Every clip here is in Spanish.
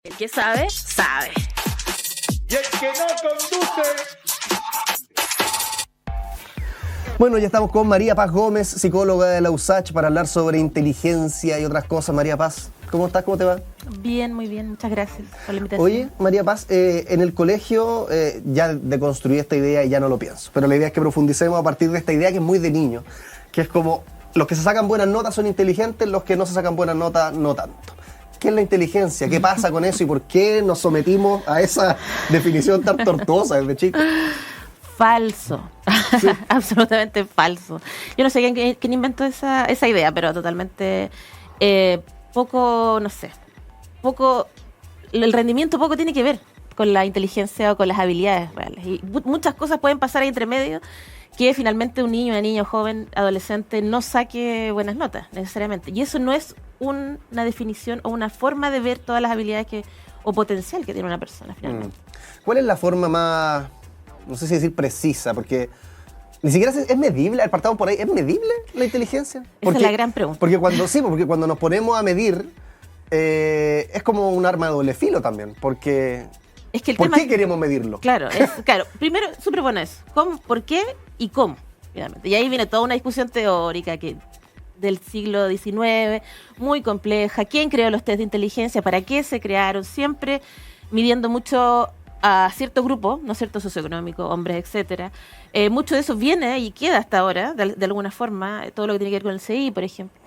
El que sabe, sabe. Y el que no conduce. Bueno, ya estamos con María Paz Gómez, psicóloga de la USACH, para hablar sobre inteligencia y otras cosas. María Paz, ¿cómo estás? ¿Cómo te va? Bien, muy bien. Muchas gracias por la invitación. Oye, María Paz, en el colegio ya deconstruí esta idea y ya no lo pienso. Pero la idea es que profundicemos a partir de esta idea que es muy de niño, que es como los que se sacan buenas notas son inteligentes, los que no se sacan buenas notas no tanto. ¿Qué es la inteligencia? ¿Qué pasa con eso y por qué nos sometimos a esa definición tan tortuosa desde chicos? Falso. Sí. Absolutamente falso. Yo no sé quién inventó esa idea, pero totalmente poco, no sé, poco, el rendimiento poco tiene que ver con la inteligencia o con las habilidades reales. Y muchas cosas pueden pasar ahí entre medio que finalmente un niño, una niña, joven, adolescente no saque buenas notas, necesariamente. Y eso no es una definición o una forma de ver todas las habilidades o potencial que tiene una persona, finalmente. ¿Cuál es la forma más, no sé si decir precisa, porque ni siquiera es medible, partamos por ahí, ¿es medible la inteligencia? Esa es la gran pregunta. Porque cuando nos ponemos a medir, es como un arma de doble filo también, porque... Es que ¿Por qué queremos medirlo? Claro, primero, súper bueno es cómo, por qué y cómo, finalmente. Y ahí viene toda una discusión teórica del siglo XIX, muy compleja. ¿Quién creó los test de inteligencia? ¿Para qué se crearon? Siempre midiendo mucho a cierto grupo, ¿no es cierto?, socioeconómico, hombres, etcétera. Mucho de eso viene y queda hasta ahora, de alguna forma, todo lo que tiene que ver con el CI, por ejemplo.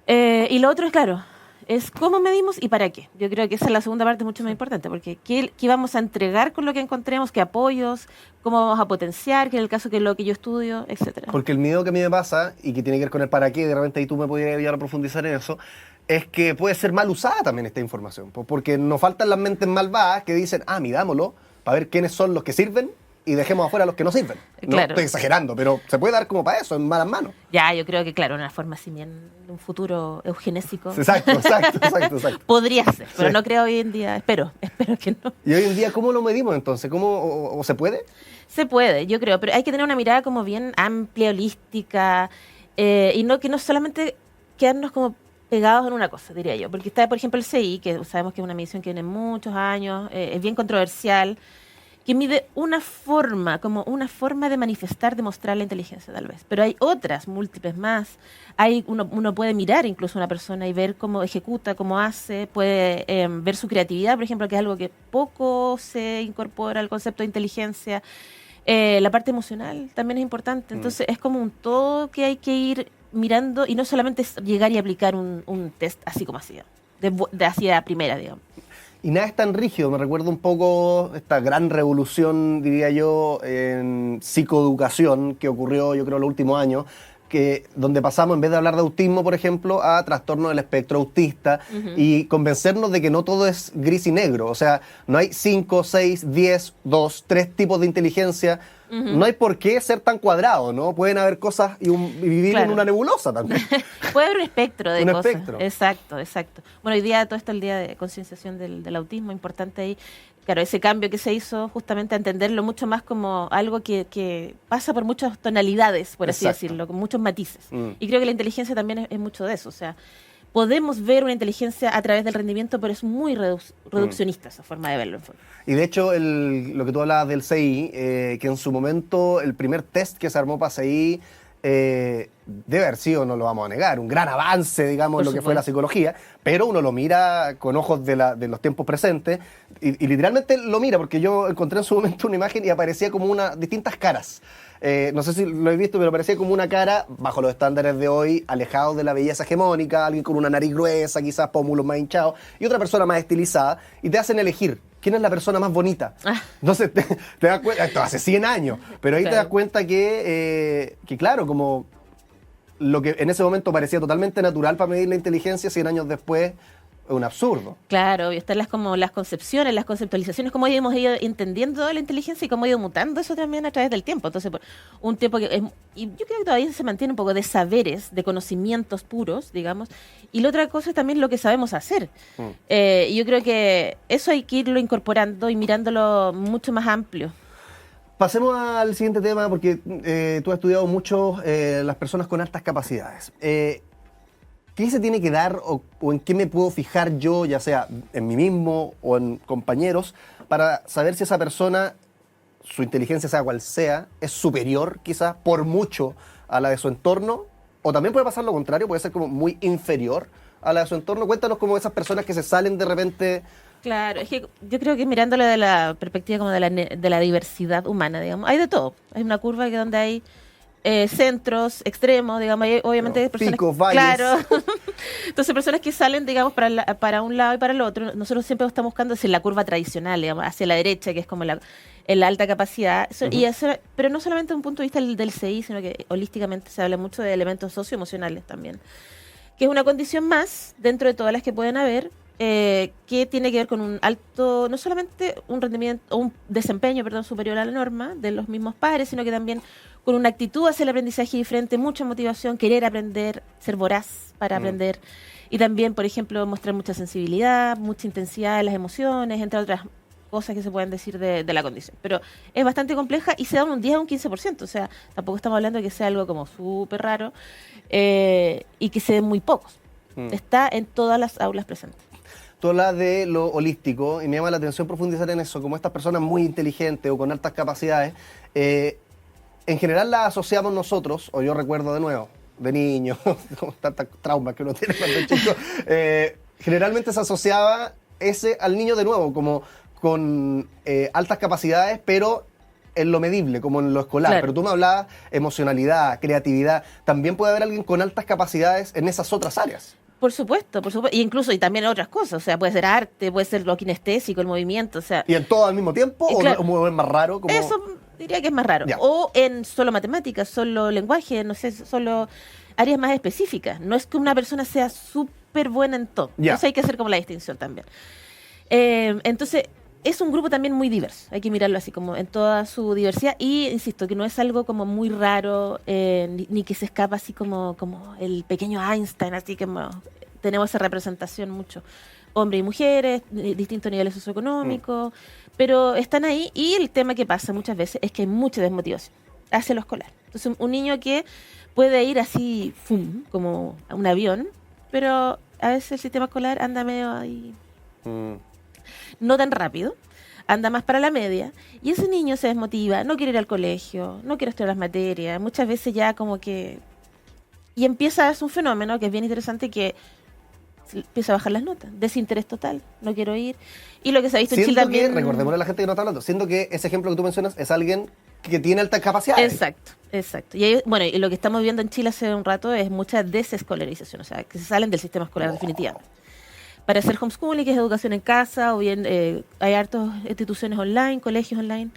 Y lo otro es, claro, es cómo medimos y para qué. Yo creo que esa es la segunda parte mucho más importante, porque ¿qué vamos a entregar con lo que encontremos? ¿Qué apoyos? ¿Cómo vamos a potenciar? ¿Qué en el caso que lo que yo estudio? Etcétera. Porque el miedo que a mí me pasa, y que tiene que ver con el para qué, de repente ahí tú me podrías ayudar a profundizar en eso, es que puede ser mal usada también esta información, porque nos faltan las mentes malvadas que dicen, midámoslo, para ver quiénes son los que sirven, y dejemos afuera a los que no sirven. No claro. Estoy exagerando, pero se puede dar como para eso, en malas manos. Ya, yo creo que, claro, una forma así bien, un futuro eugenésico. Exacto. Podría ser, pero sí. No creo hoy en día, espero que no. ¿Y hoy en día cómo lo medimos entonces? ¿O se puede? Se puede, yo creo, pero hay que tener una mirada como bien amplia, holística, y no solamente quedarnos como pegados en una cosa, diría yo. Porque está, por ejemplo, el CI, que sabemos que es una medición que tiene muchos años, es bien controversial, que mide una forma de manifestar, de mostrar la inteligencia, tal vez. Pero hay otras, múltiples más. Uno puede mirar incluso a una persona y ver cómo ejecuta, cómo hace, puede ver su creatividad, por ejemplo, que es algo que poco se incorpora al concepto de inteligencia. La parte emocional también es importante. Entonces, es como un todo que hay que ir mirando y no solamente es llegar y aplicar un test así como así, de así a primera, digamos. Y nada es tan rígido, me recuerda un poco esta gran revolución, diría yo, en psicoeducación que ocurrió, yo creo, en los últimos años, donde pasamos, en vez de hablar de autismo, por ejemplo, a trastorno del espectro autista, y convencernos de que no todo es gris y negro. O sea, no hay 5, 6, 10, 2, 3 tipos de inteligencia. No hay por qué ser tan cuadrado, ¿no? Pueden haber cosas y vivir en una nebulosa también. Puede haber un espectro de cosas. Espectro. Exacto. Bueno, hoy día, todo esto el día de concienciación del autismo, importante ahí. Claro, ese cambio que se hizo justamente a entenderlo mucho más como algo que pasa por muchas tonalidades, por así decirlo, con muchos matices. Y creo que la inteligencia también es mucho de eso. O sea, podemos ver una inteligencia a través del rendimiento, pero es muy reduccionista esa forma de verlo. Y de hecho, lo que tú hablabas del CI, que en su momento el primer test que se armó para CI debe haber sido, no lo vamos a negar, un gran avance, digamos, en lo que fue la psicología, pero uno lo mira con ojos de los tiempos presentes y literalmente lo mira, porque yo encontré en su momento una imagen y aparecía como distintas caras. No sé si lo he visto, pero parecía como una cara, bajo los estándares de hoy, alejado de la belleza hegemónica, alguien con una nariz gruesa, quizás pómulos más hinchados, y otra persona más estilizada, y te hacen elegir quién es la persona más bonita. Entonces te das cuenta, esto hace 100 años, pero ahí te das cuenta que claro, como lo que en ese momento parecía totalmente natural para medir la inteligencia, 100 años después es un absurdo. Claro, y están las concepciones, las conceptualizaciones, cómo hemos ido entendiendo la inteligencia y cómo ha ido mutando eso también a través del tiempo. Entonces, por un tiempo y yo creo que todavía se mantiene un poco de saberes, de conocimientos puros, digamos, y la otra cosa es también lo que sabemos hacer. Y yo creo que eso hay que irlo incorporando y mirándolo mucho más amplio. Pasemos al siguiente tema, porque tú has estudiado mucho las personas con altas capacidades. ¿Qué se tiene que dar o en qué me puedo fijar yo, ya sea en mí mismo o en compañeros, para saber si esa persona, su inteligencia sea cual sea, es superior quizás por mucho a la de su entorno? O también puede pasar lo contrario, puede ser como muy inferior a la de su entorno. Cuéntanos como esas personas que se salen de repente. Claro, es que yo creo que mirándolo de la perspectiva como de la diversidad humana, digamos, hay de todo. Hay una curva que donde hay centros extremos, digamos, hay obviamente No, personas, picos, valles. claro. Entonces personas que salen, digamos, para un lado y para el otro. Nosotros siempre estamos buscando hacia la curva tradicional, digamos, hacia la derecha, que es como la alta capacidad. Pero no solamente desde un punto de vista del CI, sino que holísticamente se habla mucho de elementos socioemocionales también, que es una condición más dentro de todas las que pueden haber, que tiene que ver con un alto, no solamente un rendimiento o un desempeño, perdón, superior a la norma de los mismos pares, sino que también con una actitud hacia el aprendizaje diferente, mucha motivación, querer aprender, ser voraz para aprender, y también, por ejemplo, mostrar mucha sensibilidad, mucha intensidad en las emociones, entre otras cosas que se pueden decir de la condición. Pero es bastante compleja y se da un 10 a un 15%, o sea, tampoco estamos hablando de que sea algo como súper raro, y que se den muy pocos. Está en todas las aulas presentes. Tú hablas de lo holístico y me llama la atención profundizar en eso, como estas personas muy inteligentes o con altas capacidades, en general las asociamos nosotros, o yo recuerdo de nuevo, de niño, con tantas traumas que uno tiene cuando es chico, generalmente se asociaba ese al niño de nuevo, como con altas capacidades, pero en lo medible, como en lo escolar. Claro. Pero tú me hablabas emocionalidad, creatividad. También puede haber alguien con altas capacidades en esas otras áreas. Por supuesto, y incluso y también otras cosas, o sea, puede ser arte, puede ser lo kinestésico, el movimiento, o sea, ¿Y en todo al mismo tiempo? Y ¿O claro, es más raro? Como... eso diría que es más raro. Ya. O en solo matemáticas, solo lenguaje, no sé, solo áreas más específicas. No es que una persona sea súper buena en todo. Ya. Entonces hay que hacer como la distinción también. Entonces, es un grupo también muy diverso. Hay que mirarlo así, como en toda su diversidad. Y, insisto, que no es algo como muy raro, ni que se escapa así como el pequeño Einstein, así que tenemos esa representación mucho. Hombres y mujeres, distintos niveles socioeconómicos, pero están ahí. Y el tema que pasa muchas veces es que hay mucha desmotivación hacia lo escolar. Entonces, un niño que puede ir así, ¡fum!, como un avión, pero a veces el sistema escolar anda medio ahí, no tan rápido, anda más para la media, y ese niño se desmotiva, no quiere ir al colegio, no quiere estudiar las materias, muchas veces ya como que... Y empieza a darse un fenómeno que es bien interesante, que empieza a bajar las notas, desinterés total, no quiero ir. Y lo que se ha visto en Chile también... Recordémosle a la gente que no está hablando, siendo que ese ejemplo que tú mencionas es alguien que tiene altas capacidades. Exacto. Y y lo que estamos viendo en Chile hace un rato es mucha desescolarización, o sea, que se salen del sistema escolar definitivamente. Para hacer homeschooling, que es educación en casa, o bien hay hartas instituciones online, colegios online.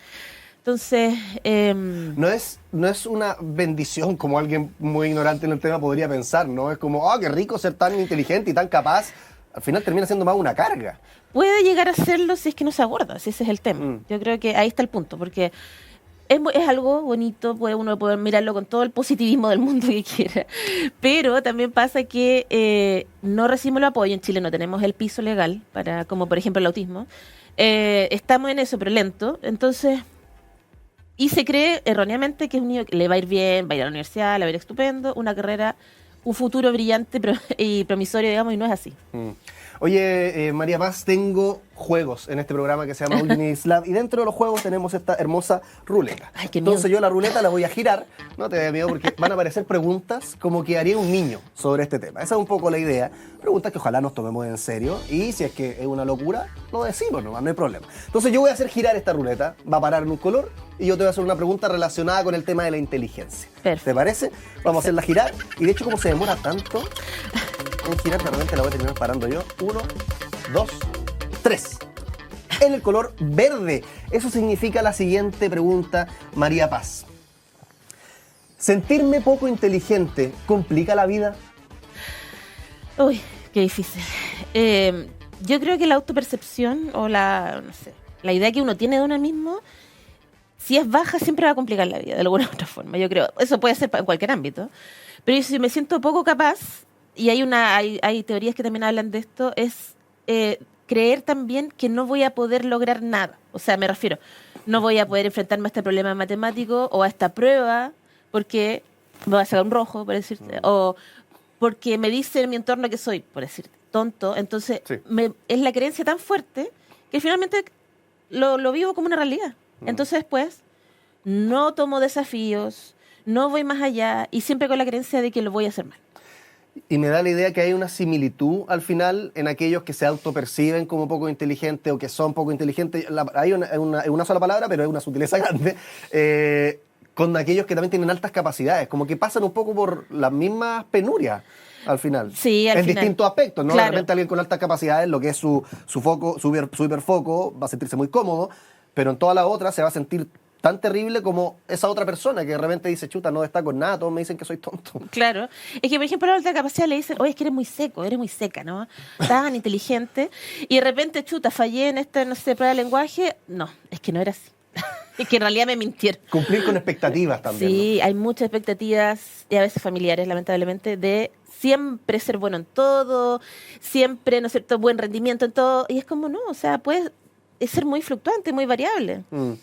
Entonces... No es una bendición como alguien muy ignorante en el tema podría pensar, ¿no? Es como, qué rico ser tan inteligente y tan capaz. Al final termina siendo más una carga. Puede llegar a serlo si es que no se aborda, si ese es el tema. Yo creo que ahí está el punto, porque es algo bonito, uno puede mirarlo con todo el positivismo del mundo que quiera, pero también pasa que no recibimos el apoyo. En Chile no tenemos el piso legal para, como por ejemplo el autismo. Estamos en eso, pero lento. Entonces, y se cree erróneamente que es un niño que le va a ir bien, va a ir a la universidad, le va a ir estupendo, una carrera, un futuro brillante y promisorio, digamos, y no es así. Oye, María Paz, tengo juegos en este programa que se llama All You Need Is Love, y dentro de los juegos tenemos esta hermosa ruleta. Ay, qué miedo. Entonces yo la ruleta la voy a girar, no te dé miedo porque van a aparecer preguntas como que haría un niño sobre este tema. Esa es un poco la idea, preguntas que ojalá nos tomemos en serio, y si es que es una locura, lo decimos nomás, no hay problema. Entonces yo voy a hacer girar esta ruleta, va a parar en un color, y yo te voy a hacer una pregunta relacionada con el tema de la inteligencia. Perfecto. ¿Te parece? Vamos a hacerla girar, y de hecho como se demora tanto en girar, de repente la voy a terminar parando yo. 1, 2, 3. En el color verde. Eso significa la siguiente pregunta, María Paz. ¿Sentirme poco inteligente complica la vida? Uy, qué difícil. Yo creo que la autopercepción o la idea que uno tiene de uno mismo, si es baja, siempre va a complicar la vida de alguna u otra forma. Yo creo, eso puede ser en cualquier ámbito. Pero si me siento poco capaz, y hay teorías que también hablan de esto, es creer también que no voy a poder lograr nada. O sea, me refiero, no voy a poder enfrentarme a este problema matemático o a esta prueba porque me va a sacar un rojo, por decirte, o porque me dice en mi entorno que soy, por decir, tonto. Entonces, Sí. es la creencia tan fuerte que finalmente lo vivo como una realidad. Entonces, después, no tomo desafíos, no voy más allá y siempre con la creencia de que lo voy a hacer mal. Y me da la idea que hay una similitud al final en aquellos que se autoperciben como poco inteligentes o que son poco inteligentes. Hay una sola palabra, pero es una sutileza grande. Con aquellos que también tienen altas capacidades, como que pasan un poco por las mismas penurias al final. Sí, al en final. distintos aspectos, ¿no? Claro. De repente alguien con altas capacidades, lo que es su foco, su hiperfoco, va a sentirse muy cómodo, pero en todas las otras se va a sentir tan terrible como esa otra persona que de repente dice, chuta, no destaco en nada, todos me dicen que soy tonto. Claro. Es que, por ejemplo, a la alta capacidad le dicen, oye, es que eres muy seco, eres muy seca, ¿no? Tan inteligente. Y de repente, chuta, fallé en esta, no sé, prueba de lenguaje. No, es que no era así. Es que en realidad me mintieron. Cumplir con expectativas también. Sí, hay muchas expectativas, y a veces familiares, lamentablemente, de siempre ser bueno en todo, siempre, ¿no es cierto?, buen rendimiento en todo. Y es como, no, o sea, puede ser muy fluctuante, muy variable. ¿No?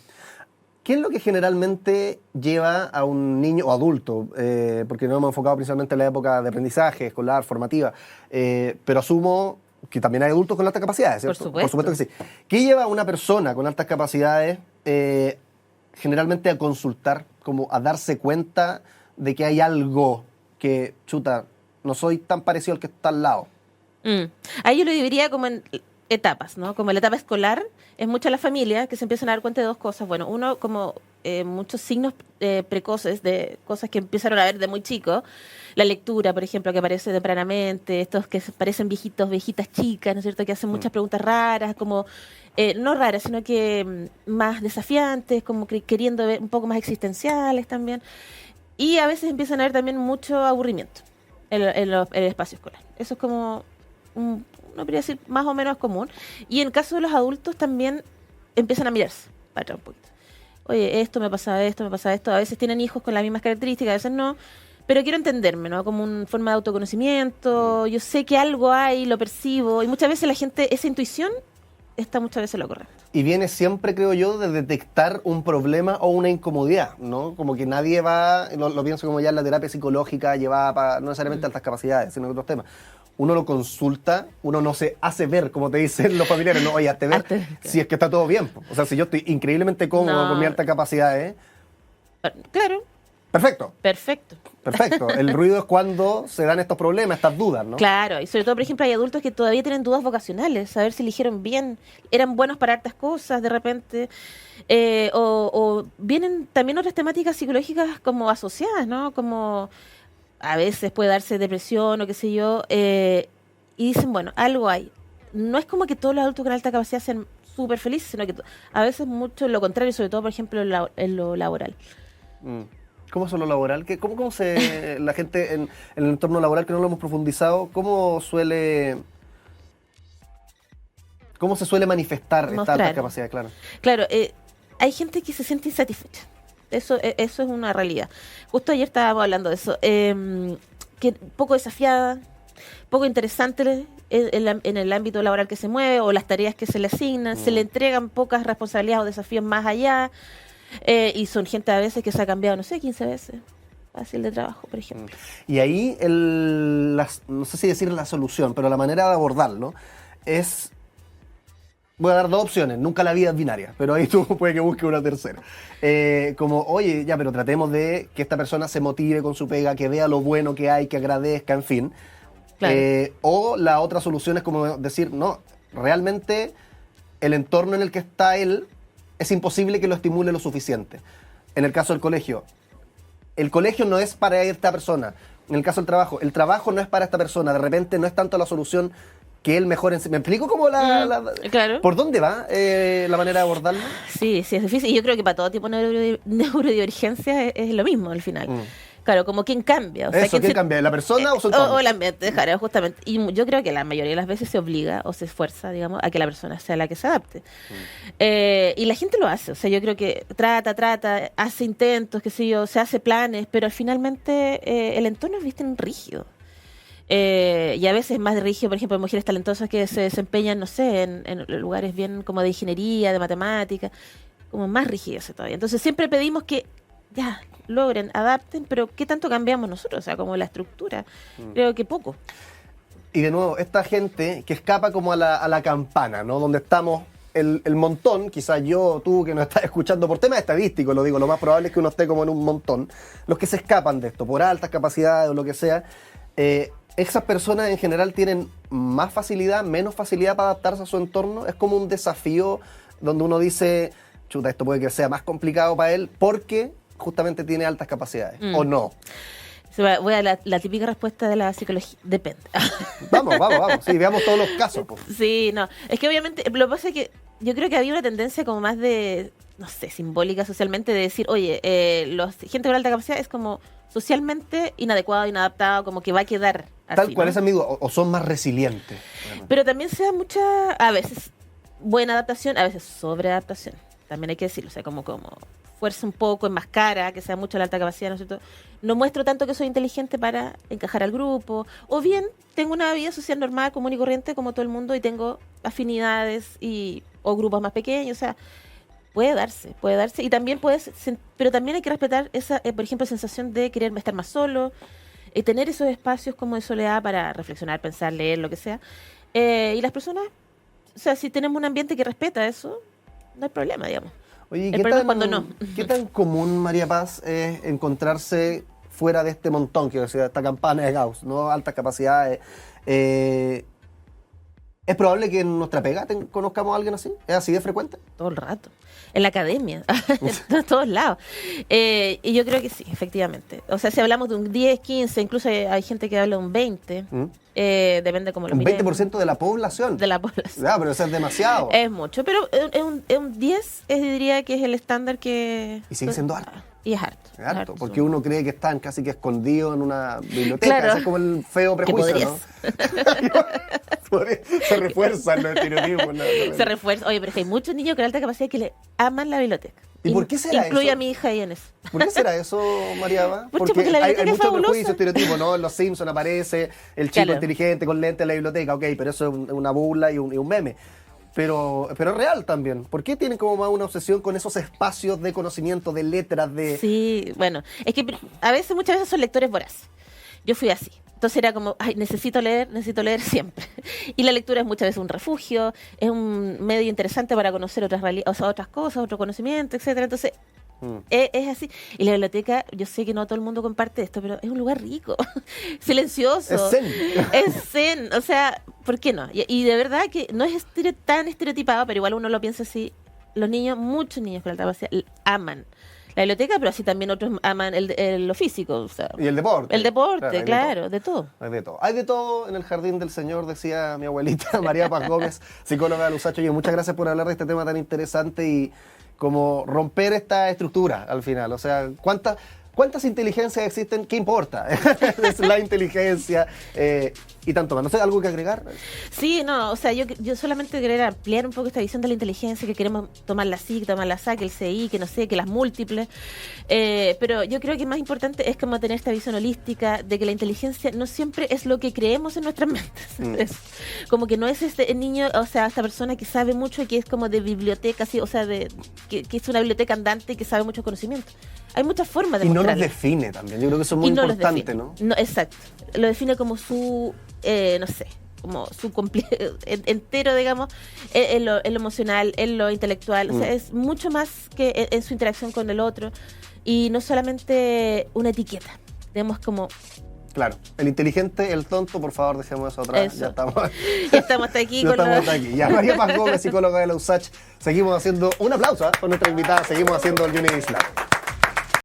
¿Qué es lo que generalmente lleva a un niño o adulto? Porque nos hemos enfocado principalmente en la época de aprendizaje, escolar, formativa, pero asumo que también hay adultos con altas capacidades, ¿cierto? Por supuesto. Que sí. ¿Qué lleva a una persona con altas capacidades generalmente a consultar, como a darse cuenta de que hay algo que, chuta, no soy tan parecido al que está al lado? Ahí yo lo dividiría como en etapas, ¿no? Como la etapa escolar, es mucha la familia que se empiezan a dar cuenta de dos cosas. Bueno, uno, como muchos signos precoces de cosas que empezaron a ver de muy chico. La lectura, por ejemplo, que aparece tempranamente, estos que parecen viejitos, viejitas chicas, ¿no es cierto?, que hacen muchas preguntas raras, como, no raras, sino que más desafiantes, como queriendo ver un poco más existenciales también. Y a veces empiezan a haber también mucho aburrimiento en el espacio escolar. Eso es como no podría decir más o menos común. Y en el caso de los adultos también empiezan a mirarse para atrás un poquito. Oye, esto me pasa esto. A veces tienen hijos con las mismas características, a veces no. Pero quiero entenderme, ¿no? Como una forma de autoconocimiento. Yo sé que algo hay, lo percibo. Y muchas veces la gente, esa intuición está muchas veces lo correcto. Y viene siempre, creo yo, de detectar un problema o una incomodidad, ¿no? Como que nadie va, lo pienso como ya en la terapia psicológica, llevada para no necesariamente altas capacidades, sino otros temas. Uno lo consulta, uno no se hace ver, como te dicen los familiares, no, oye, hazte ver si es que está todo bien. O sea, si yo estoy increíblemente cómodo con mi alta capacidad, Claro. Perfecto. Perfecto. El ruido es cuando se dan estos problemas, estas dudas, ¿no? Claro, y sobre todo, por ejemplo, hay adultos que todavía tienen dudas vocacionales, saber si eligieron bien, eran buenos para hartas cosas de repente, o vienen también otras temáticas psicológicas como asociadas, ¿no? Como a veces puede darse depresión o qué sé yo, y dicen, bueno, algo hay. No es como que todos los adultos con alta capacidad sean súper felices, sino que a veces mucho lo contrario, sobre todo, por ejemplo, en lo laboral. ¿Cómo es lo laboral? ¿Cómo se la gente en el entorno laboral, que no lo hemos profundizado, cómo se suele manifestar esta alta capacidad? Claro, hay gente que se siente insatisfecha. Eso es una realidad. Justo ayer estábamos hablando de eso. Que poco desafiada, poco interesante en el ámbito laboral que se mueve, o las tareas que se le asignan, se le entregan pocas responsabilidades o desafíos más allá. Y son gente a veces que se ha cambiado, no sé, 15 veces fácil de trabajo, por ejemplo. Y ahí, no sé si decir la solución, pero la manera de abordarlo es... Voy a dar dos opciones, nunca la vida es binaria, pero ahí tú puede que busques una tercera. Como, oye, ya, pero tratemos de que esta persona se motive con su pega, que vea lo bueno que hay, que agradezca, en fin. Claro. O la otra solución es como decir, no, realmente el entorno en el que está él es imposible que lo estimule lo suficiente. En el caso del colegio, el colegio no es para esta persona. En el caso del trabajo, el trabajo no es para esta persona. De repente no es tanto la solución que él mejor... ¿Me explico cómo claro. ¿Por dónde va la manera de abordarlo? Sí, es difícil. Y yo creo que para todo tipo de neurodivergencia es lo mismo al final. Claro, como quién cambia. O sea, ¿quién cambia? ¿La persona o su entorno? O el ambiente, claro, justamente. Y yo creo que la mayoría de las veces se obliga o se esfuerza, digamos, a que la persona sea la que se adapte. Y la gente lo hace. O sea, yo creo que trata, hace intentos, qué sé yo, se hace planes, pero finalmente el entorno es, viste, rígido. Y a veces más rígido, por ejemplo, mujeres talentosas que se desempeñan, no sé, en lugares bien como de ingeniería, de matemática, como más rígidas todavía. Entonces siempre pedimos que ya, logren, adapten, pero ¿qué tanto cambiamos nosotros? O sea, como la estructura. Creo que poco. Y de nuevo, esta gente que escapa como a la campana, ¿no? Donde estamos el montón, quizás yo, tú que nos estás escuchando por temas estadísticos, lo digo, lo más probable es que uno esté como en un montón. Los que se escapan de esto, por altas capacidades o lo que sea, esas personas en general tienen más facilidad, menos facilidad para adaptarse a su entorno. Es como un desafío donde uno dice, chuta, esto puede que sea más complicado para él porque justamente tiene altas capacidades, ¿o no? Voy a la típica respuesta de la psicología. Depende. Vamos. Sí, veamos todos los casos. Pues. Sí, no. Es que obviamente, lo que pasa es que yo creo que había una tendencia como más de, no sé, simbólica socialmente, de decir, oye, gente con alta capacidad es como socialmente inadecuado, inadaptado, como que va a quedar así. Tal cual, ¿no? es amigo, o son más resilientes. Pero también se da mucha, a veces, buena adaptación, a veces sobreadaptación. También hay que decirlo, o sea, como fuerza un poco, enmascara, que sea mucho la alta capacidad, ¿no es cierto? No muestro tanto que soy inteligente para encajar al grupo, o bien tengo una vida social normal, común y corriente como todo el mundo y tengo afinidades o grupos más pequeños, o sea, puede darse y también pero también hay que respetar esa, por ejemplo, sensación de querer estar más solo, tener esos espacios como de soledad para reflexionar, pensar, leer, lo que sea, y las personas, o sea, si tenemos un ambiente que respeta eso, no hay problema, digamos. Oye, el problema es cuando no. ¿Qué tan común, María Paz, es encontrarse fuera de este montón, quiero decir, esta campana de Gauss, ¿no? Altas capacidades? ¿Es probable que en nuestra pega conozcamos a alguien así? ¿Es así de frecuente? Todo el rato. En la academia, en todos lados. Y yo creo que sí, efectivamente. O sea, si hablamos de un 10, 15, incluso hay gente que habla de un 20, depende cómo lo Un miremos. 20% de la población. De la población. Ya, pero eso es demasiado. Es mucho, pero un 10 diría que es el estándar que... Y sigue siendo alto. Y es harto. Es harto, porque uno cree que están casi que escondidos en una biblioteca. Claro. Ese es como el feo prejuicio, ¿no? Se refuerzan los estereotipos. ¿No? Se refuerza. Oye, pero es que hay muchos niños con alta capacidad que le aman la biblioteca. ¿Y por qué será Incluye eso? a mi hija ahí en eso. ¿Por qué será eso, Mariaba? Porque la hay biblioteca es muchos fabulosa. prejuicios, estereotipos, ¿no? En Los Simpsons aparece el chico Claro. inteligente con lente en la biblioteca, ok, pero eso es una burla y un meme. Pero es real también. ¿Por qué tienen como más una obsesión con esos espacios de conocimiento, de letras, de... Sí, bueno, es que muchas veces son lectores voraces. Yo fui así. Entonces era como, ay, necesito leer siempre. Y la lectura es muchas veces un refugio, es un medio interesante para conocer otras otras cosas, otro conocimiento, etcétera. Entonces, es así. Y la biblioteca, yo sé que no todo el mundo comparte esto, pero es un lugar rico, silencioso. Es zen. Es zen, o sea, ¿por qué no? Y de verdad que no es tan estereotipado, pero igual uno lo piensa así. Los niños, muchos niños con alta capacidad, aman la biblioteca, pero así también otros aman lo físico. O sea, Y el deporte. El deporte, claro, de todo. Hay de todo. Hay de todo en el jardín del Señor, decía mi abuelita María Paz Gómez, psicóloga de Lusacho. Y muchas gracias por hablar de este tema tan interesante y como romper esta estructura al final. O sea, ¿cuántas inteligencias existen? ¿Qué importa? Es la inteligencia y tanto más. No sé, ¿algo que agregar? Sí, no, o sea, yo solamente quería ampliar un poco esta visión de la inteligencia, que queremos tomar la SIC, tomar la SAC, el CI, que no sé, que las múltiples. Pero yo creo que más importante es como tener esta visión holística de que la inteligencia no siempre es lo que creemos en nuestras mentes. Es como que no es este niño, o sea, esta persona que sabe mucho y que es como de biblioteca, así, o sea, que es una biblioteca andante y que sabe mucho conocimiento. Hay muchas formas de Y no nos mostrarlo. define también. Yo creo que eso es muy Y no los importante, define. ¿no? Exacto. Lo define como su, no sé, como su entero, digamos, en lo emocional, en lo intelectual. O sea, es mucho más que en su interacción con el otro. Y no solamente una etiqueta. Digamos como... Claro. El inteligente, el tonto, por favor, dejemos eso atrás. Eso. Ya estamos. Ya estamos hasta aquí. Ya con estamos los- hasta aquí. Ya, María Paz Gómez, psicóloga de la USACH. Seguimos haciendo un aplauso con nuestra invitada. Seguimos haciendo el Unity Slam.